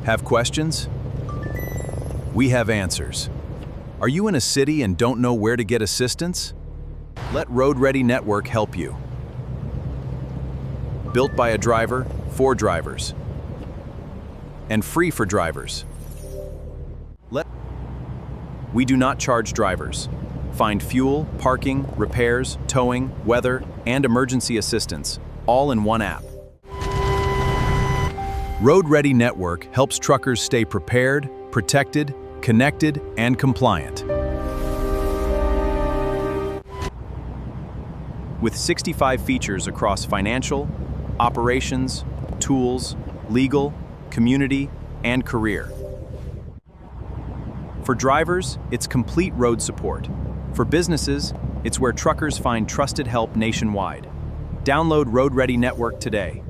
Have questions? We have answers. Are you in a city and don't know where to get assistance? Let Road Ready Network help you. Built by a driver, for drivers. And free for drivers. We do not charge drivers. Find fuel, parking, repairs, towing, weather, and emergency assistance, all in one app. Road Ready Network helps truckers stay prepared, protected, connected, and compliant. With 65 features across financial, operations, tools, legal, community, and career. For drivers, it's complete road support. For businesses, it's where truckers find trusted help nationwide. Download Road Ready Network today.